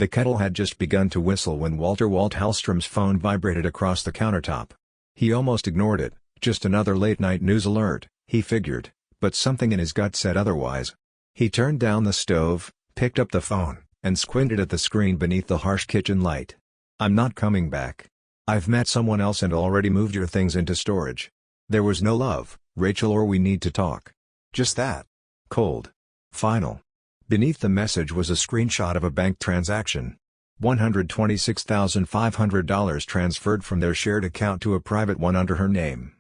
The kettle had just begun to whistle when Walt Hallstrom's phone vibrated across the countertop. He almost ignored it, just another late-night news alert, he figured, but something in his gut said otherwise. He turned down the stove, picked up the phone, and squinted at the screen beneath the harsh kitchen light. "I'm not coming back. I've met someone else and already moved your things into storage. There was no love, Rachel, or we need to talk. Just that. Cold. Final." Beneath the message was a screenshot of a bank transaction. $126,500 transferred from their shared account to a private one under her name.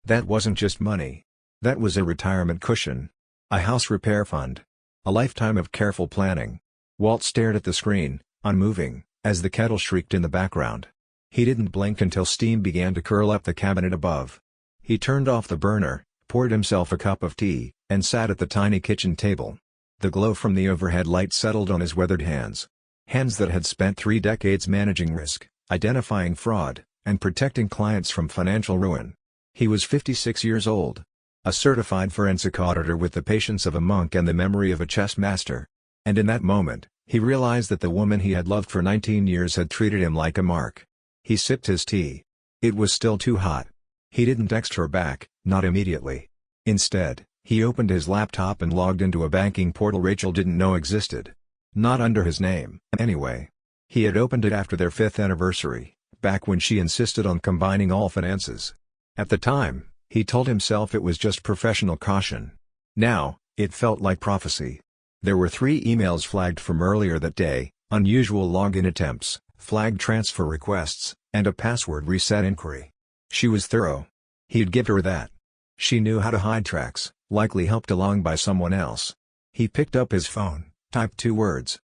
That wasn't just money. That was a retirement cushion. A house repair fund. A lifetime of careful planning. Walt stared at the screen, unmoving, as the kettle shrieked in the background. He didn't blink until steam began to curl up the cabinet above. He turned off the burner, poured himself a cup of tea, and sat at the tiny kitchen table. The glow from the overhead light settled on his weathered hands. Hands that had spent 3 decades managing risk, identifying fraud, and protecting clients from financial ruin. He was 56 years old. A certified forensic auditor with the patience of a monk and the memory of a chess master. And in that moment, he realized that the woman he had loved for 19 years had treated him like a mark. He sipped his tea. It was still too hot. He didn't text her back, not immediately. Instead, he opened his laptop and logged into a banking portal Rachel didn't know existed. Not under his name, anyway. He had opened it after their 5th anniversary, back when she insisted on combining all finances. At the time, he told himself it was just professional caution. Now, it felt like prophecy. There were 3 emails flagged from earlier that day, unusual login attempts, flagged transfer requests, and a password reset inquiry. She was thorough. He'd give her that. She knew how to hide tracks, likely helped along by someone else. He picked up his phone, typed 2 words.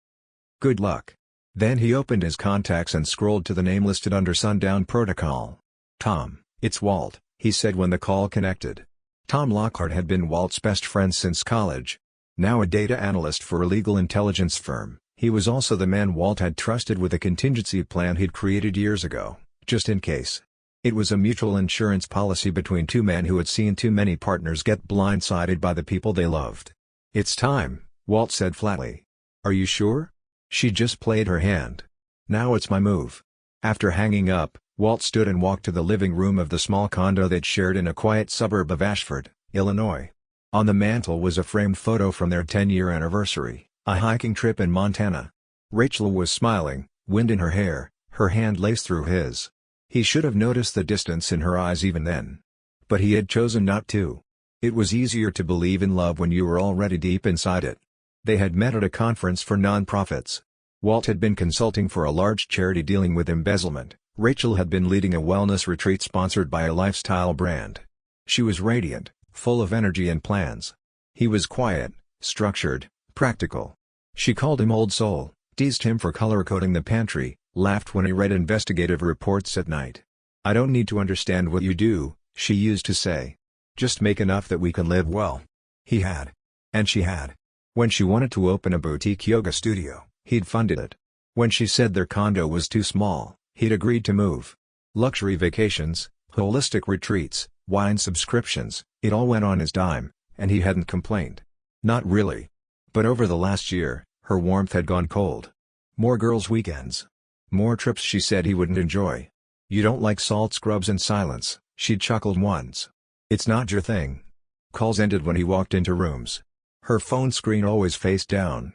"Good luck." Then he opened his contacts and scrolled to the name listed under Sundown Protocol. "Tom, it's Walt," he said when the call connected. Tom Lockhart had been Walt's best friend since college. Now a data analyst for a legal intelligence firm, he was also the man Walt had trusted with a contingency plan he'd created years ago, just in case. It was a mutual insurance policy between 2 men who had seen too many partners get blindsided by the people they loved. "It's time," Walt said flatly. "Are you sure?" She just played her hand. "Now it's my move." After hanging up, Walt stood and walked to the living room of the small condo they'd shared in a quiet suburb of Ashford, Illinois. On the mantel was a framed photo from their 10-year anniversary, a hiking trip in Montana. Rachel was smiling, wind in her hair, her hand laced through his. He should have noticed the distance in her eyes even then. But he had chosen not to. It was easier to believe in love when you were already deep inside it. They had met at a conference for nonprofits. Walt had been consulting for a large charity dealing with embezzlement. Rachel had been leading a wellness retreat sponsored by a lifestyle brand. She was radiant, full of energy and plans. He was quiet, structured, practical. She called him old soul, teased him for color-coding the pantry, laughed when he read investigative reports at night. "I don't need to understand what you do," she used to say. "Just make enough that we can live well." He had. And she had. When she wanted to open a boutique yoga studio, he'd funded it. When she said their condo was too small, he'd agreed to move. Luxury vacations, holistic retreats, wine subscriptions, it all went on his dime, and he hadn't complained. Not really. But over the last year, her warmth had gone cold. More girls' weekends. More trips she said he wouldn't enjoy. "You don't like salt scrubs and silence," she'd chuckled once. "It's not your thing." Calls ended when he walked into rooms. Her phone screen always faced down.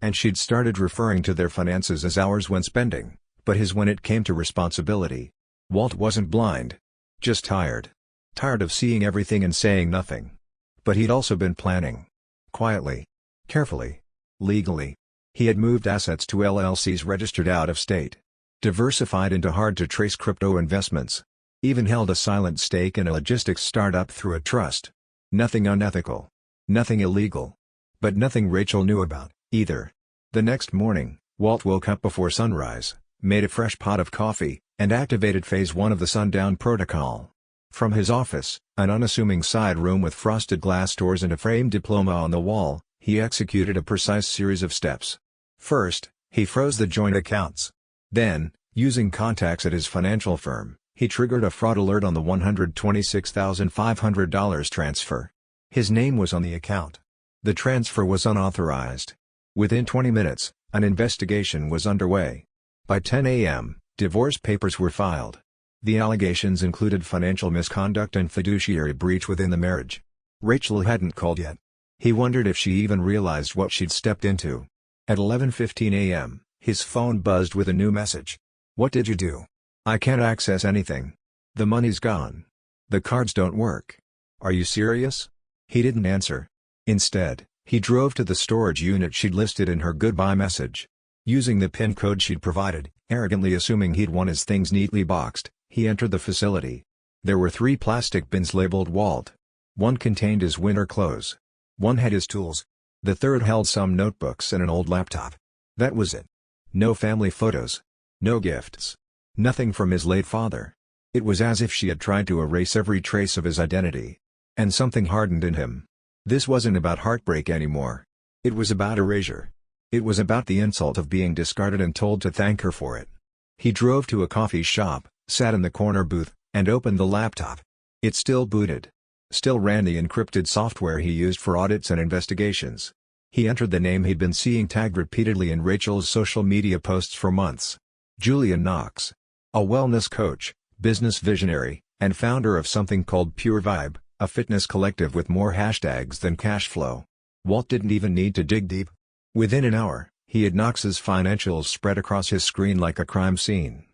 And she'd started referring to their finances as ours when spending, but his when it came to responsibility. Walt wasn't blind. Just tired. Tired of seeing everything and saying nothing. But he'd also been planning. Quietly. Carefully. Legally. He had moved assets to LLCs registered out of state. Diversified into hard-to-trace crypto investments. Even held a silent stake in a logistics startup through a trust. Nothing unethical. Nothing illegal. But nothing Rachel knew about, either. The next morning, Walt woke up before sunrise, made a fresh pot of coffee, and activated Phase 1 of the Sundown Protocol. From his office, an unassuming side room with frosted glass doors and a framed diploma on the wall, he executed a precise series of steps. First, he froze the joint accounts. Then, using contacts at his financial firm, he triggered a fraud alert on the $126,500 transfer. His name was on the account. The transfer was unauthorized. Within 20 minutes, An investigation was underway. By 10 a.m., divorce papers were filed. The allegations included financial misconduct and fiduciary breach within the marriage. Rachel hadn't called yet. He wondered if she even realized what she'd stepped into. At 11:15 a.m., his phone buzzed with a new message. "What did you do? I can't access anything. The money's gone. The cards don't work. Are you serious?" He didn't answer. Instead, he drove to the storage unit she'd listed in her goodbye message. Using the PIN code she'd provided, arrogantly assuming he'd want his things neatly boxed, he entered the facility. There were 3 plastic bins labeled Walt. One contained his winter clothes. One had his tools. The third held some notebooks and an old laptop. That was it. No family photos. No gifts. Nothing from his late father. It was as if she had tried to erase every trace of his identity. And something hardened in him. This wasn't about heartbreak anymore. It was about erasure. It was about the insult of being discarded and told to thank her for it. He drove to a coffee shop, sat in the corner booth, and opened the laptop. It still booted. Still ran the encrypted software he used for audits and investigations. He entered the name he'd been seeing tagged repeatedly in Rachel's social media posts for months. Julian Knox. A wellness coach, business visionary, and founder of something called Pure Vibe, a fitness collective with more hashtags than cash flow. Walt didn't even need to dig deep. Within an hour, he had Knox's financials spread across his screen like a crime scene.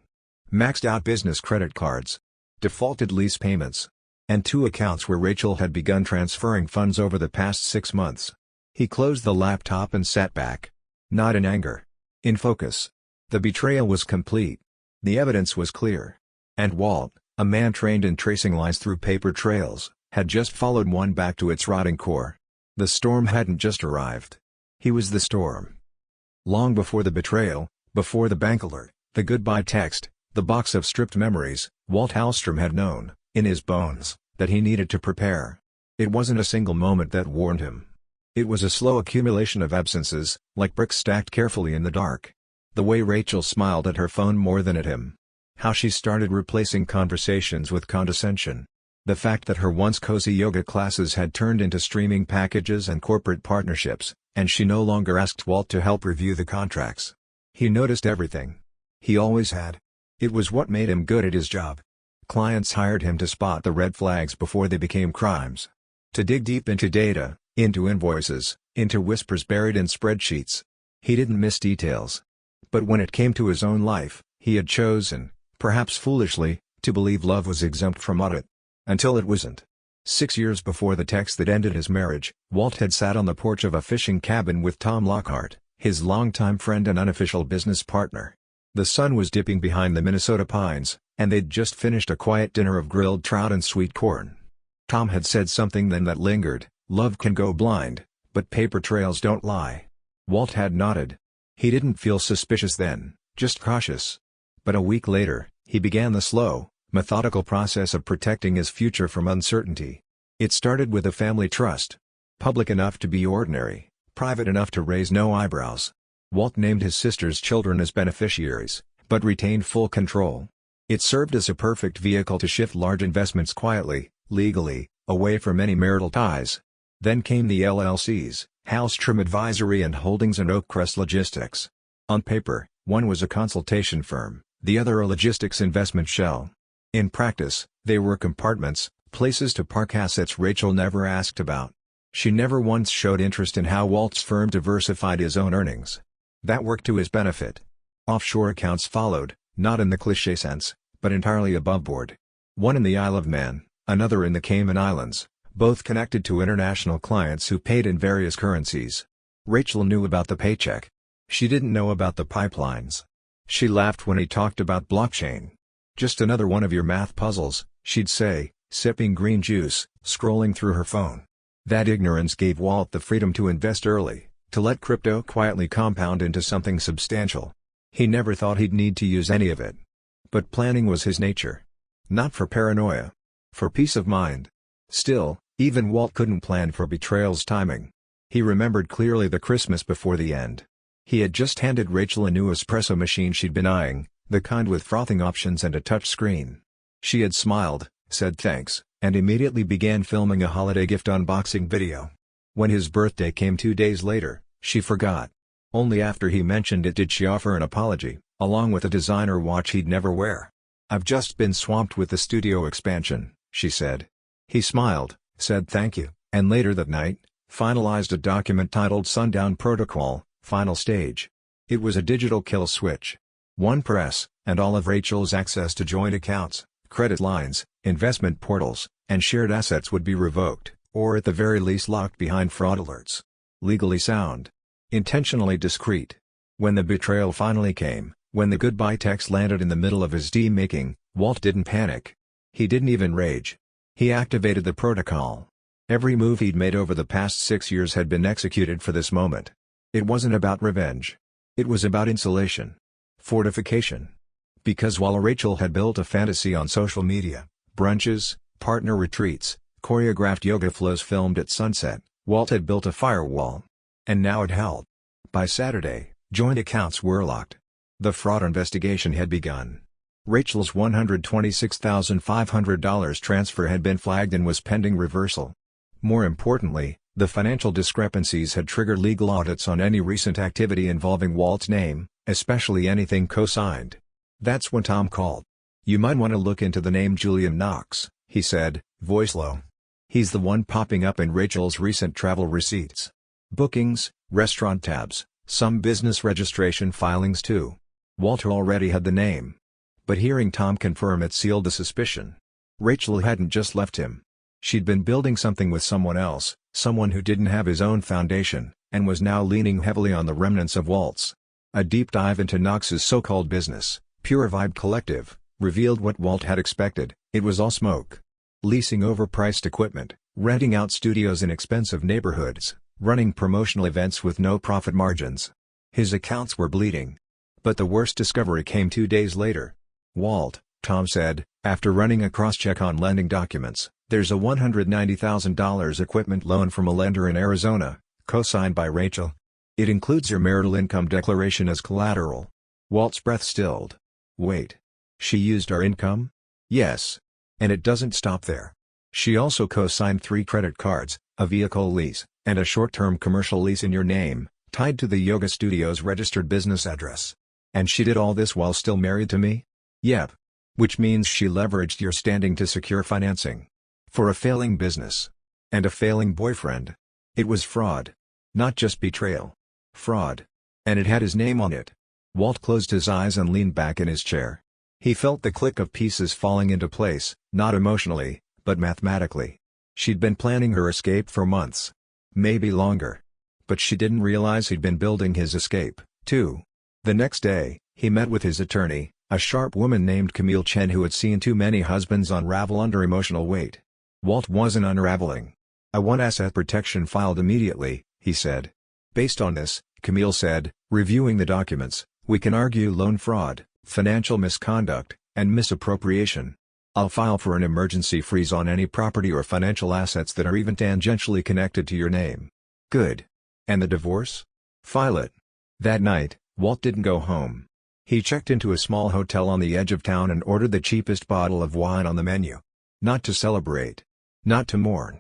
Maxed out business credit cards. Defaulted lease payments. And 2 accounts where Rachel had begun transferring funds over the past 6 months. He closed the laptop and sat back. Not in anger. In focus. The betrayal was complete. The evidence was clear. And Walt, a man trained in tracing lines through paper trails, had just followed one back to its rotting core. The storm hadn't just arrived. He was the storm. Long before the betrayal, before the bank alert, the goodbye text, the box of stripped memories, Walt Hallstrom had known, in his bones, that he needed to prepare. It wasn't a single moment that warned him. It was a slow accumulation of absences, like bricks stacked carefully in the dark. The way Rachel smiled at her phone more than at him. How she started replacing conversations with condescension. The fact that her once cozy yoga classes had turned into streaming packages and corporate partnerships, and she no longer asked Walt to help review the contracts. He noticed everything. He always had. It was what made him good at his job. Clients hired him to spot the red flags before they became crimes. To dig deep into data, into invoices, into whispers buried in spreadsheets. He didn't miss details. But when it came to his own life, he had chosen, perhaps foolishly, to believe love was exempt from audit. Until it wasn't. 6 years before the text that ended his marriage, Walt had sat on the porch of a fishing cabin with Tom Lockhart, his longtime friend and unofficial business partner. The sun was dipping behind the Minnesota pines, and they'd just finished a quiet dinner of grilled trout and sweet corn. Tom had said something then that lingered, "Love can go blind, but paper trails don't lie." Walt had nodded. He didn't feel suspicious then, just cautious. But a week later, he began the slow, methodical process of protecting his future from uncertainty. It started with a family trust. Public enough to be ordinary, private enough to raise no eyebrows. Walt named his sister's children as beneficiaries, but retained full control. It served as a perfect vehicle to shift large investments quietly, legally, away from any marital ties. Then came the LLCs, Hallstrom Advisory and Holdings and Oakcrest Logistics. On paper, one was a consultation firm, the other a logistics investment shell. In practice, they were compartments, places to park assets Rachel never asked about. She never once showed interest in how Walt's firm diversified his own earnings. That worked to his benefit. Offshore accounts followed, not in the cliché sense, but entirely above board. One in the Isle of Man, another in the Cayman Islands, both connected to international clients who paid in various currencies. Rachel knew about the paycheck. She didn't know about the pipelines. She laughed when he talked about blockchain. "Just another one of your math puzzles," she'd say, sipping green juice, scrolling through her phone. That ignorance gave Walt the freedom to invest early, to let crypto quietly compound into something substantial. He never thought he'd need to use any of it. But planning was his nature. Not for paranoia. For peace of mind. Still, even Walt couldn't plan for betrayal's timing. He remembered clearly the Christmas before the end. He had just handed Rachel a new espresso machine she'd been eyeing, the kind with frothing options and a touch screen. She had smiled, said thanks, and immediately began filming a holiday gift unboxing video. When his birthday came 2 days later, she forgot. Only after he mentioned it did she offer an apology, along with a designer watch he'd never wear. "I've just been swamped with the studio expansion," she said. He smiled, said thank you, and later that night, finalized a document titled Sundown Protocol, Final Stage. It was a digital kill switch. One press, and all of Rachel's access to joint accounts, credit lines, investment portals, and shared assets would be revoked, or at the very least locked behind fraud alerts. Legally sound. Intentionally discreet. When the betrayal finally came, when the goodbye text landed in the middle of his tea-making, Walt didn't panic. He didn't even rage. He activated the protocol. Every move he'd made over the past 6 years had been executed for this moment. It wasn't about revenge. It was about insulation. Fortification. Because while Rachel had built a fantasy on social media, brunches, partner retreats, choreographed yoga flows filmed at sunset, Walt had built a firewall. And now it held. By Saturday, joint accounts were locked. The fraud investigation had begun. Rachel's $126,500 transfer had been flagged and was pending reversal. More importantly, the financial discrepancies had triggered legal audits on any recent activity involving Walt's name, especially anything co-signed. That's when Tom called. "You might want to look into the name Julian Knox," he said, voice low. "He's the one popping up in Rachel's recent travel receipts. Bookings, restaurant tabs, some business registration filings too." Walter already had the name. But hearing Tom confirm it sealed the suspicion. Rachel hadn't just left him. She'd been building something with someone else, someone who didn't have his own foundation, and was now leaning heavily on the remnants of Walt's. A deep dive into Knox's so-called business, Pure Vibe Collective, revealed what Walt had expected: it was all smoke. Leasing overpriced equipment, renting out studios in expensive neighborhoods, running promotional events with no profit margins. His accounts were bleeding. But the worst discovery came 2 days later. "Walt," Tom said, after running a cross-check on lending documents, "there's a $190,000 equipment loan from a lender in Arizona, co-signed by Rachel. It includes your marital income declaration as collateral." Walt's breath stilled. "Wait. She used our income?" "Yes. And it doesn't stop there. She also co-signed 3 credit cards, a vehicle lease, and a short-term commercial lease in your name, tied to the yoga studio's registered business address. And she did all this while still married to me?" "Yep. Which means she leveraged your standing to secure financing. For a failing business. And a failing boyfriend. It was fraud. Not just betrayal. Fraud. And it had his name on it." Walt closed his eyes and leaned back in his chair. He felt the click of pieces falling into place, not emotionally, but mathematically. She'd been planning her escape for months. Maybe longer. But she didn't realize he'd been building his escape, too. The next day, he met with his attorney, a sharp woman named Camille Chen who had seen too many husbands unravel under emotional weight. Walt wasn't unraveling. "I want asset protection filed immediately," he said. "Based on this," Camille said, reviewing the documents, "we can argue loan fraud, financial misconduct, and misappropriation. I'll file for an emergency freeze on any property or financial assets that are even tangentially connected to your name." "Good. And the divorce?" "File it." That night, Walt didn't go home. He checked into a small hotel on the edge of town and ordered the cheapest bottle of wine on the menu. Not to celebrate. Not to mourn.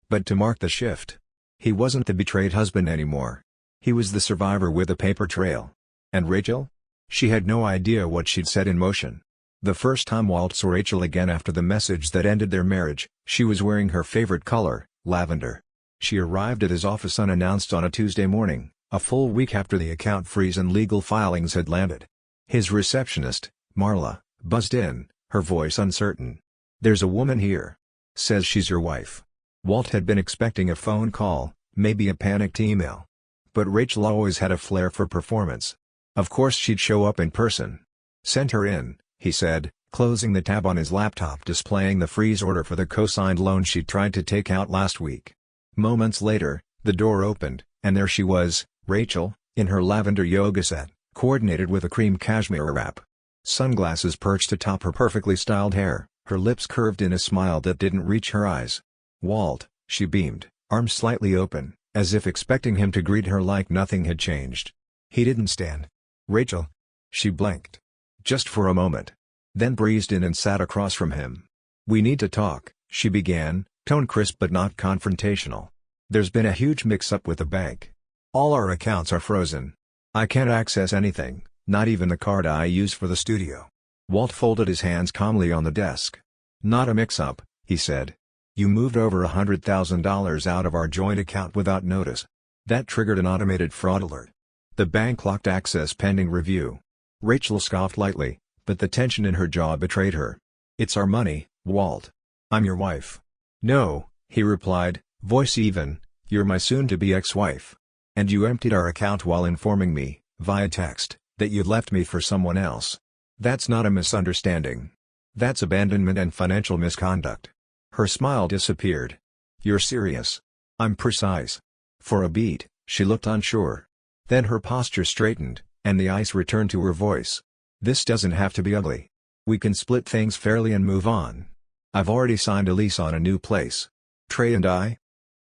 But to mark the shift. He wasn't the betrayed husband anymore. He was the survivor with a paper trail. And Rachel? She had no idea what she'd set in motion. The first time Walt saw Rachel again after the message that ended their marriage, she was wearing her favorite color, lavender. She arrived at his office unannounced on a Tuesday morning, a full week after the account freeze and legal filings had landed. His receptionist, Marla, buzzed in, her voice uncertain. "There's a woman here. Says she's your wife." Walt had been expecting a phone call, maybe a panicked email. But Rachel always had a flair for performance. Of course she'd show up in person. "Send her in," he said, closing the tab on his laptop displaying the freeze order for the co-signed loan she'd tried to take out last week. Moments later, the door opened, and there she was, Rachel, in her lavender yoga set, coordinated with a cream cashmere wrap. Sunglasses perched atop her perfectly styled hair, her lips curved in a smile that didn't reach her eyes. "Walt," she beamed, arms slightly open, as if expecting him to greet her like nothing had changed. He didn't stand. "Rachel." She blinked. Just for a moment. Then breezed in and sat across from him. "We need to talk," she began, tone crisp but not confrontational. "There's been a huge mix-up with the bank. All our accounts are frozen. I can't access anything, not even the card I use for the studio. Walt folded his hands calmly on the desk. Not a mix-up, he said. You moved over $100,000 out of our joint account without notice. That triggered an automated fraud alert. The bank locked access pending review. Rachel scoffed lightly, but the tension in her jaw betrayed her. It's our money, Walt. I'm your wife. No, he replied, voice even, you're my soon-to-be ex-wife. And you emptied our account while informing me, via text, that you'd left me for someone else. That's not a misunderstanding. That's abandonment and financial misconduct. Her smile disappeared. You're serious? I'm precise. For a beat, she looked unsure. Then her posture straightened, and the ice returned to her voice. This doesn't have to be ugly. We can split things fairly and move on. I've already signed a lease on a new place. Trey and I?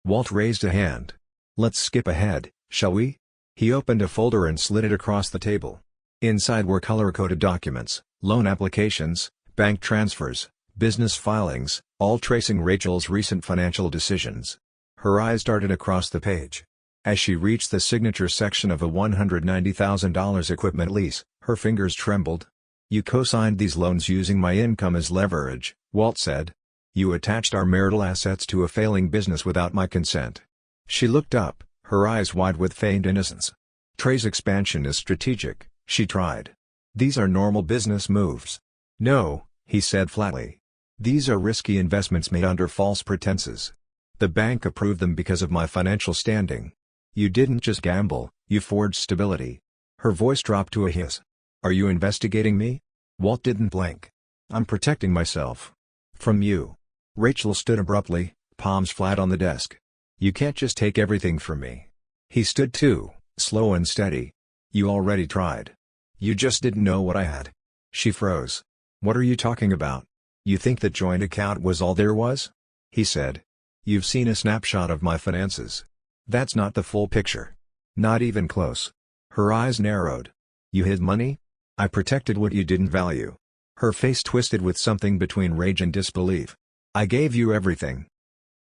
Walt raised a hand. Let's skip ahead, shall we? He opened a folder and slid it across the table. Inside were color-coded documents, loan applications, bank transfers, business filings, all tracing Rachel's recent financial decisions. Her eyes darted across the page. As she reached the signature section of a $190,000 equipment lease, her fingers trembled. You co-signed these loans using my income as leverage, Walt said. You attached our marital assets to a failing business without my consent. She looked up, her eyes wide with feigned innocence. Trey's expansion is strategic, she tried. These are normal business moves. No, he said flatly. These are risky investments made under false pretenses. The bank approved them because of my financial standing. You didn't just gamble, you forged stability. Her voice dropped to a hiss. Are you investigating me? Walt didn't blink. I'm protecting myself. From you. Rachel stood abruptly, palms flat on the desk. You can't just take everything from me. He stood too, slow and steady. You already tried. You just didn't know what I had. She froze. What are you talking about? You think that joint account was all there was? He said. You've seen a snapshot of my finances. That's not the full picture. Not even close. Her eyes narrowed. You hid money? I protected what you didn't value. Her face twisted with something between rage and disbelief. I gave you everything.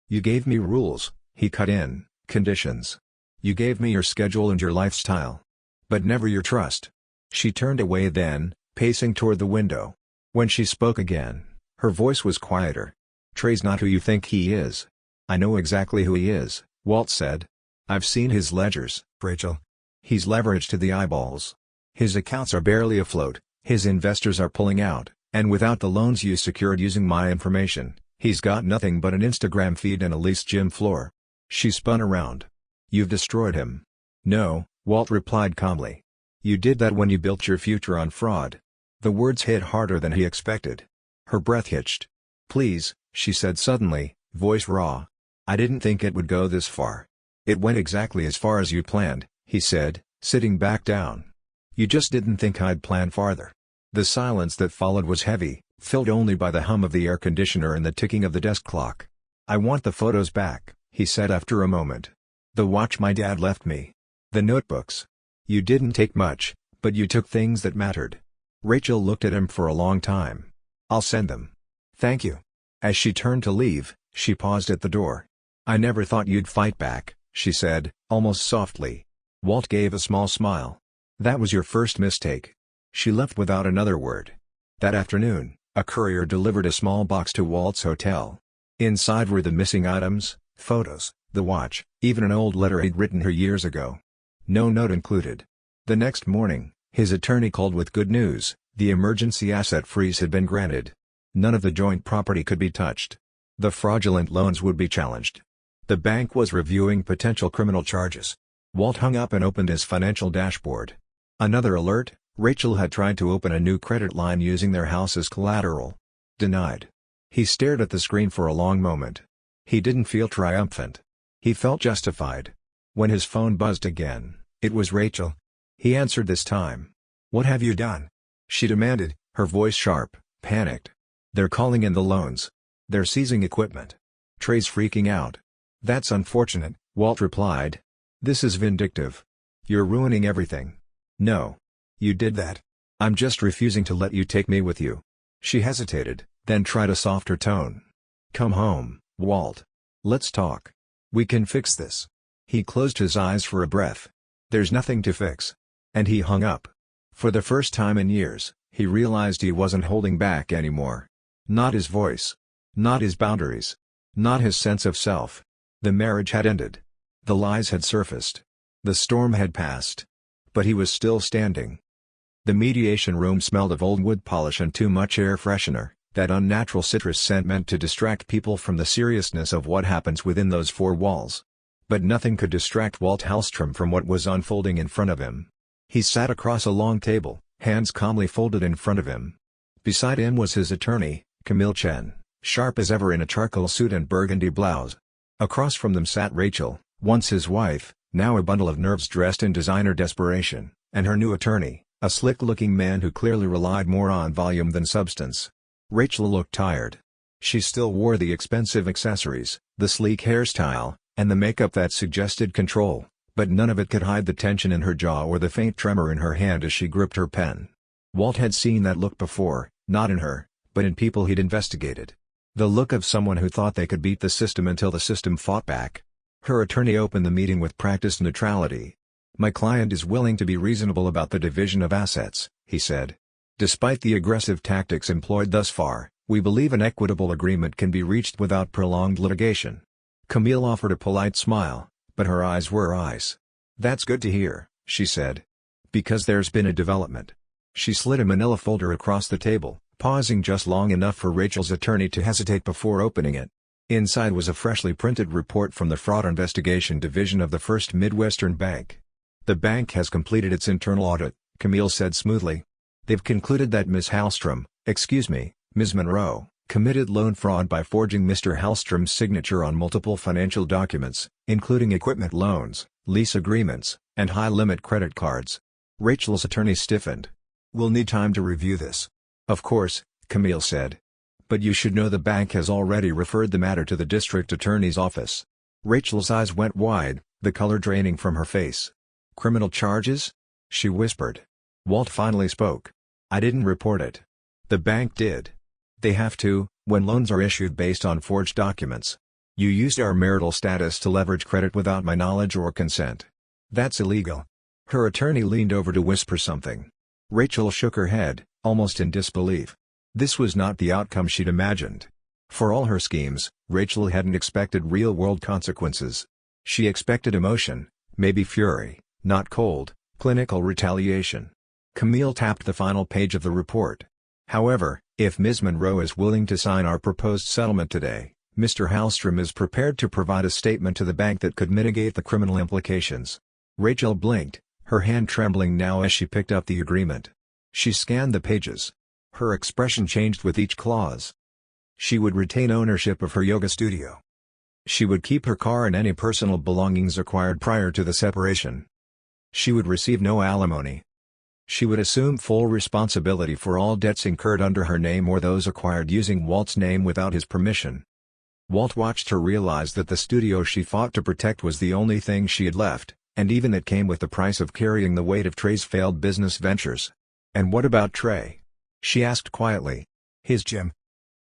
You gave me rules, he cut in, conditions. You gave me your schedule and your lifestyle. But never your trust. She turned away then, pacing toward the window. When she spoke again, her voice was quieter. Trey's not who you think he is. I know exactly who he is, Walt said. I've seen his ledgers, Rachel. He's leveraged to the eyeballs. His accounts are barely afloat, his investors are pulling out, and without the loans you secured using my information, he's got nothing but an Instagram feed and a leased gym floor. She spun around. You've destroyed him. No, Walt replied calmly. You did that when you built your future on fraud. The words hit harder than he expected. Her breath hitched. Please, she said suddenly, voice raw. I didn't think it would go this far. It went exactly as far as you planned, he said, sitting back down. You just didn't think I'd plan farther. The silence that followed was heavy, filled only by the hum of the air conditioner and the ticking of the desk clock. I want the photos back, he said after a moment. The watch my dad left me. The notebooks. You didn't take much, but you took things that mattered. Rachel looked at him for a long time. I'll send them. Thank you. As she turned to leave, she paused at the door. I never thought you'd fight back, she said, almost softly. Walt gave a small smile. That was your first mistake. She left without another word. That afternoon, a courier delivered a small box to Walt's hotel. Inside were the missing items, photos, the watch, even an old letter he'd written her years ago. No note included. The next morning, his attorney called with good news. The emergency asset freeze had been granted. None of the joint property could be touched. The fraudulent loans would be challenged. The bank was reviewing potential criminal charges. Walt hung up and opened his financial dashboard. Another alert, Rachel had tried to open a new credit line using their house as collateral. Denied. He stared at the screen for a long moment. He didn't feel triumphant. He felt justified. When his phone buzzed again, it was Rachel. He answered this time. What have you done? She demanded, her voice sharp, panicked. They're calling in the loans. They're seizing equipment. Trey's freaking out. That's unfortunate, Walt replied. This is vindictive. You're ruining everything. No. You did that. I'm just refusing to let you take me with you. She hesitated, then tried a softer tone. Come home, Walt. Let's talk. We can fix this. He closed his eyes for a breath. There's nothing to fix. And he hung up. For the first time in years, he realized he wasn't holding back anymore. Not his voice. Not his boundaries. Not his sense of self. The marriage had ended. The lies had surfaced. The storm had passed. But he was still standing. The mediation room smelled of old wood polish and too much air freshener, that unnatural citrus scent meant to distract people from the seriousness of what happens within those four walls. But nothing could distract Walt Hallstrom from what was unfolding in front of him. He sat across a long table, hands calmly folded in front of him. Beside him was his attorney, Camille Chen, sharp as ever in a charcoal suit and burgundy blouse. Across from them sat Rachel, once his wife, now a bundle of nerves dressed in designer desperation, and her new attorney, a slick-looking man who clearly relied more on volume than substance. Rachel looked tired. She still wore the expensive accessories, the sleek hairstyle, and the makeup that suggested control, but none of it could hide the tension in her jaw or the faint tremor in her hand as she gripped her pen. Walt had seen that look before, not in her, but in people he'd investigated. The look of someone who thought they could beat the system until the system fought back. Her attorney opened the meeting with practiced neutrality. "My client is willing to be reasonable about the division of assets," he said. "Despite the aggressive tactics employed thus far, we believe an equitable agreement can be reached without prolonged litigation." Camille offered a polite smile, but her eyes were ice. "That's good to hear," she said. "Because there's been a development." She slid a manila folder across the table, pausing just long enough for Rachel's attorney to hesitate before opening it. Inside was a freshly printed report from the Fraud Investigation Division of the First Midwestern Bank. "The bank has completed its internal audit," Camille said smoothly. "They've concluded that Ms. Monroe, committed loan fraud by forging Mr. Hallstrom's signature on multiple financial documents, including equipment loans, lease agreements, and high-limit credit cards." Rachel's attorney stiffened. "We'll need time to review this." "Of course," Camille said. "But you should know the bank has already referred the matter to the district attorney's office." Rachel's eyes went wide, the color draining from her face. "Criminal charges?" she whispered. Walt finally spoke. "I didn't report it. The bank did. They have to, when loans are issued based on forged documents. You used our marital status to leverage credit without my knowledge or consent. That's illegal." Her attorney leaned over to whisper something. Rachel shook her head, almost in disbelief. This was not the outcome she'd imagined. For all her schemes, Rachel hadn't expected real-world consequences. She expected emotion, maybe fury, not cold, clinical retaliation. Camille tapped the final page of the report. "However, if Ms. Monroe is willing to sign our proposed settlement today, Mr. Hallstrom is prepared to provide a statement to the bank that could mitigate the criminal implications." Rachel blinked, her hand trembling now as she picked up the agreement. She scanned the pages. Her expression changed with each clause. She would retain ownership of her yoga studio. She would keep her car and any personal belongings acquired prior to the separation. She would receive no alimony. She would assume full responsibility for all debts incurred under her name or those acquired using Walt's name without his permission. Walt watched her realize that the studio she fought to protect was the only thing she had left, and even it came with the price of carrying the weight of Trey's failed business ventures. "And what about Trey?" she asked quietly. "His gym."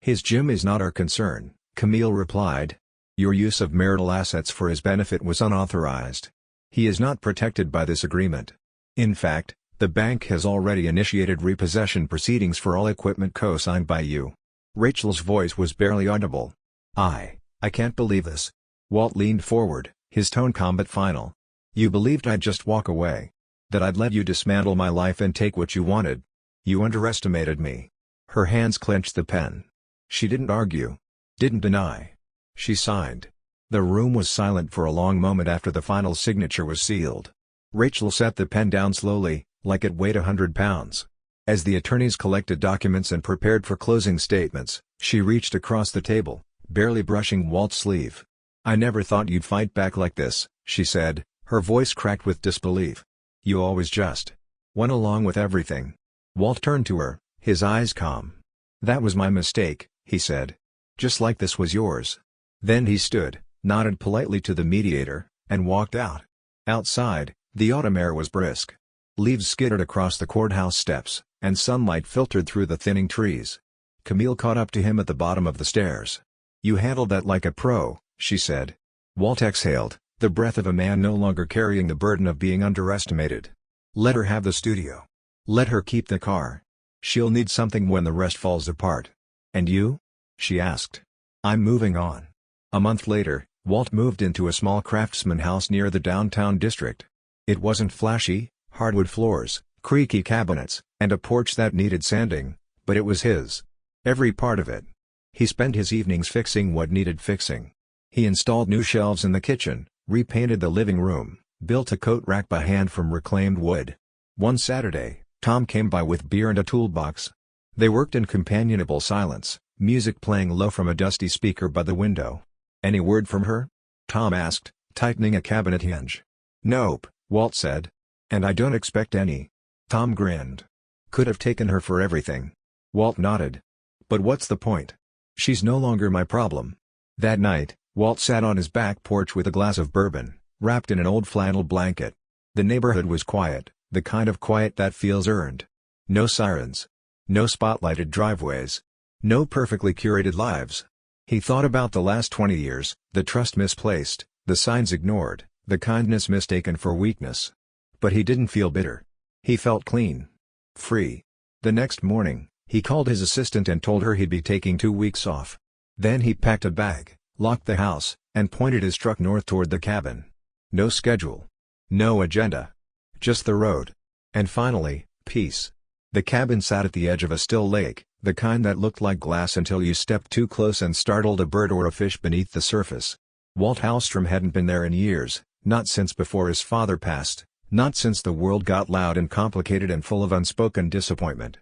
"His gym is not our concern," Camille replied. "Your use of marital assets for his benefit was unauthorized. He is not protected by this agreement. In fact, the bank has already initiated repossession proceedings for all equipment co-signed by you." Rachel's voice was barely audible. I can't believe this." Walt leaned forward, his tone calm but final. "You believed I'd just walk away? That I'd let you dismantle my life and take what you wanted? You underestimated me." Her hands clenched the pen. She didn't argue. Didn't deny. She signed. The room was silent for a long moment after the final signature was sealed. Rachel set the pen down slowly, like it weighed 100 pounds. As the attorneys collected documents and prepared for closing statements, she reached across the table, barely brushing Walt's sleeve. "I never thought you'd fight back like this," she said, her voice cracked with disbelief. "You always just went along with everything." Walt turned to her, his eyes calm. "That was my mistake," he said. "Just like this was yours." Then he stood, nodded politely to the mediator, and walked out. Outside, the autumn air was brisk. Leaves skittered across the courthouse steps, and sunlight filtered through the thinning trees. Camille caught up to him at the bottom of the stairs. "You handled that like a pro," she said. Walt exhaled, the breath of a man no longer carrying the burden of being underestimated. Let her have the studio. Let her keep the car. She'll need something when the rest falls apart. And you? She asked. I'm moving on. A month later, Walt moved into a small craftsman house near the downtown district. It wasn't flashy, hardwood floors, creaky cabinets, and a porch that needed sanding, but it was his. Every part of it. He spent his evenings fixing what needed fixing. He installed new shelves in the kitchen, repainted the living room, built a coat rack by hand from reclaimed wood. One Saturday, Tom came by with beer and a toolbox. They worked in companionable silence, music playing low from a dusty speaker by the window. "Any word from her?" Tom asked, tightening a cabinet hinge. "Nope," Walt said. "And I don't expect any." Tom grinned. "Could have taken her for everything." Walt nodded. "But what's the point? She's no longer my problem." That night, Walt sat on his back porch with a glass of bourbon, wrapped in an old flannel blanket. The neighborhood was quiet, the kind of quiet that feels earned. No sirens. No spotlighted driveways. No perfectly curated lives. He thought about the last 20 years, the trust misplaced, the signs ignored, the kindness mistaken for weakness. But he didn't feel bitter. He felt clean. Free. The next morning, he called his assistant and told her he'd be taking 2 weeks off. Then he packed a bag, locked the house, and pointed his truck north toward the cabin. No schedule. No agenda. Just the road. And finally, peace. The cabin sat at the edge of a still lake, the kind that looked like glass until you stepped too close and startled a bird or a fish beneath the surface. Walt Hallstrom hadn't been there in years, not since before his father passed, not since the world got loud and complicated and full of unspoken disappointment.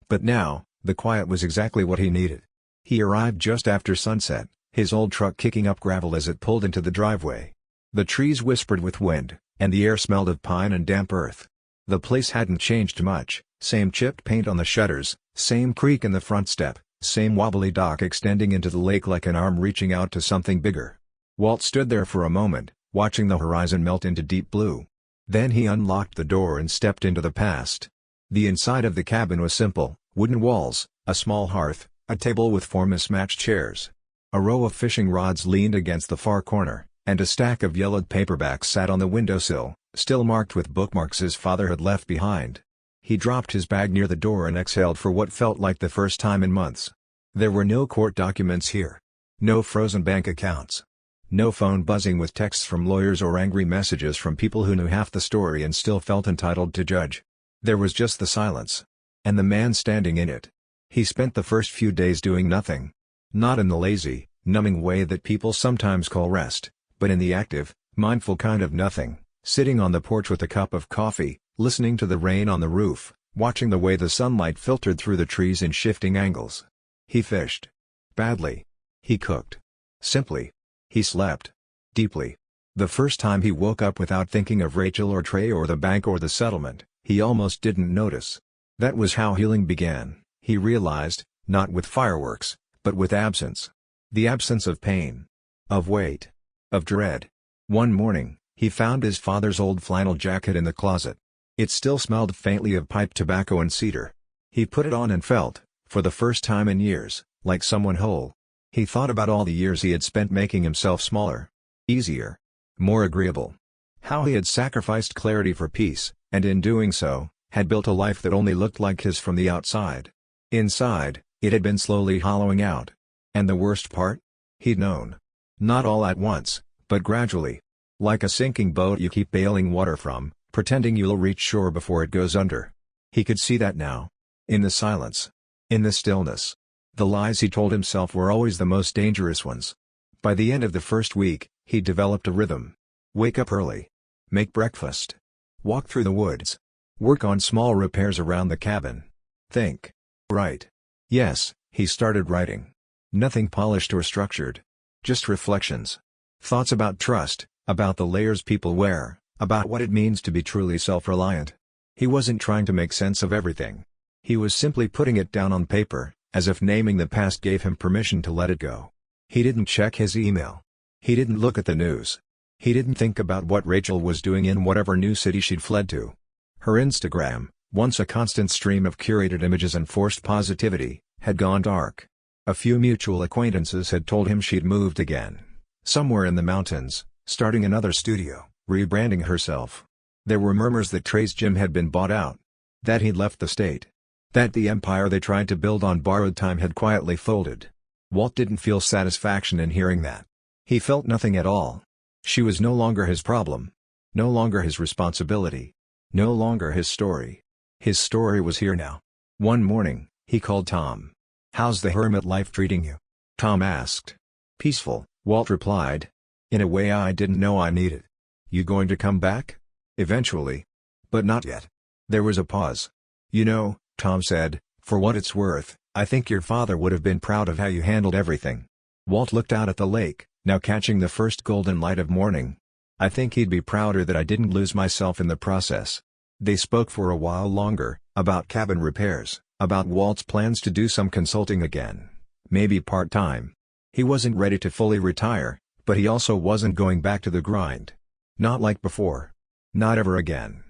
But now, the quiet was exactly what he needed. He arrived just after sunset, his old truck kicking up gravel as it pulled into the driveway. The trees whispered with wind, and the air smelled of pine and damp earth. The place hadn't changed much, same chipped paint on the shutters, same creak in the front step, same wobbly dock extending into the lake like an arm reaching out to something bigger. Walt stood there for a moment, watching the horizon melt into deep blue. Then he unlocked the door and stepped into the past. The inside of the cabin was simple, wooden walls, a small hearth, a table with 4 mismatched chairs. A row of fishing rods leaned against the far corner, and a stack of yellowed paperbacks sat on the windowsill, still marked with bookmarks his father had left behind. He dropped his bag near the door and exhaled for what felt like the first time in months. There were no court documents here. No frozen bank accounts. No phone buzzing with texts from lawyers or angry messages from people who knew half the story and still felt entitled to judge. There was just the silence. And the man standing in it. He spent the first few days doing nothing. Not in the lazy, numbing way that people sometimes call rest, but in the active, mindful kind of nothing, sitting on the porch with a cup of coffee, listening to the rain on the roof, watching the way the sunlight filtered through the trees in shifting angles. He fished. Badly. He cooked. Simply. He slept. Deeply. The first time he woke up without thinking of Rachel or Trey or the bank or the settlement, he almost didn't notice. That was how healing began, he realized, not with fireworks, but with absence. The absence of pain. Of weight. Of dread. One morning, he found his father's old flannel jacket in the closet. It still smelled faintly of pipe tobacco and cedar. He put it on and felt, for the first time in years, like someone whole. He thought about all the years he had spent making himself smaller. Easier. More agreeable. How he had sacrificed clarity for peace, and in doing so, had built a life that only looked like his from the outside. Inside, it had been slowly hollowing out. And the worst part? He'd known. Not all at once, but gradually. Like a sinking boat you keep bailing water from, pretending you'll reach shore before it goes under. He could see that now. In the silence. In the stillness. The lies he told himself were always the most dangerous ones. By the end of the first week, he developed a rhythm. Wake up early. Make breakfast. Walk through the woods. Work on small repairs around the cabin. Think. Write. Yes, he started writing. Nothing polished or structured. Just reflections. Thoughts about trust, about the layers people wear, about what it means to be truly self-reliant. He wasn't trying to make sense of everything. He was simply putting it down on paper, as if naming the past gave him permission to let it go. He didn't check his email. He didn't look at the news. He didn't think about what Rachel was doing in whatever new city she'd fled to. Her Instagram, once a constant stream of curated images and forced positivity, had gone dark. A few mutual acquaintances had told him she'd moved again. Somewhere in the mountains, starting another studio, rebranding herself. There were murmurs that Trey's gym had been bought out. That he'd left the state. That the empire they tried to build on borrowed time had quietly folded. Walt didn't feel satisfaction in hearing that. He felt nothing at all. She was no longer his problem. No longer his responsibility. No longer his story. His story was here now. One morning, he called Tom. "How's the hermit life treating you?" Tom asked. "Peaceful," Walt replied. "In a way I didn't know I needed." "You going to come back?" "Eventually. But not yet." There was a pause. "You know," Tom said, "for what it's worth, I think your father would have been proud of how you handled everything." Walt looked out at the lake, now catching the first golden light of morning. "I think he'd be prouder that I didn't lose myself in the process." They spoke for a while longer, about cabin repairs, about Walt's plans to do some consulting again, maybe part-time. He wasn't ready to fully retire, but he also wasn't going back to the grind. Not like before. Not ever again.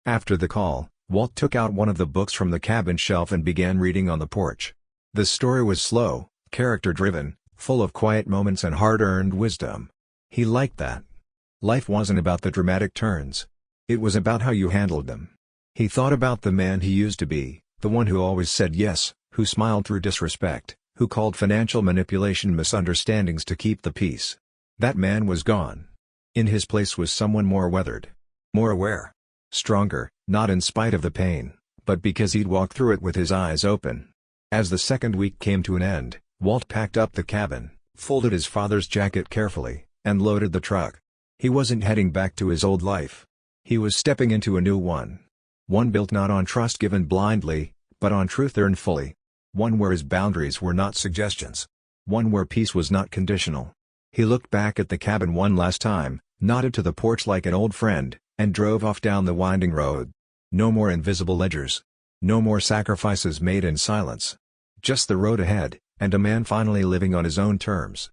After the call, Walt took out one of the books from the cabin shelf and began reading on the porch. The story was slow, character-driven, full of quiet moments and hard-earned wisdom. He liked that. Life wasn't about the dramatic turns. It was about how you handled them. He thought about the man he used to be, the one who always said yes, who smiled through disrespect, who called financial manipulation misunderstandings to keep the peace. That man was gone. In his place was someone more weathered. More aware. Stronger, not in spite of the pain, but because he'd walked through it with his eyes open. As the second week came to an end, Walt packed up the cabin, folded his father's jacket carefully, and loaded the truck. He wasn't heading back to his old life. He was stepping into a new one. One built not on trust given blindly, but on truth earned fully. One where his boundaries were not suggestions. One where peace was not conditional. He looked back at the cabin one last time, nodded to the porch like an old friend, and drove off down the winding road. No more invisible ledgers. No more sacrifices made in silence. Just the road ahead, and a man finally living on his own terms.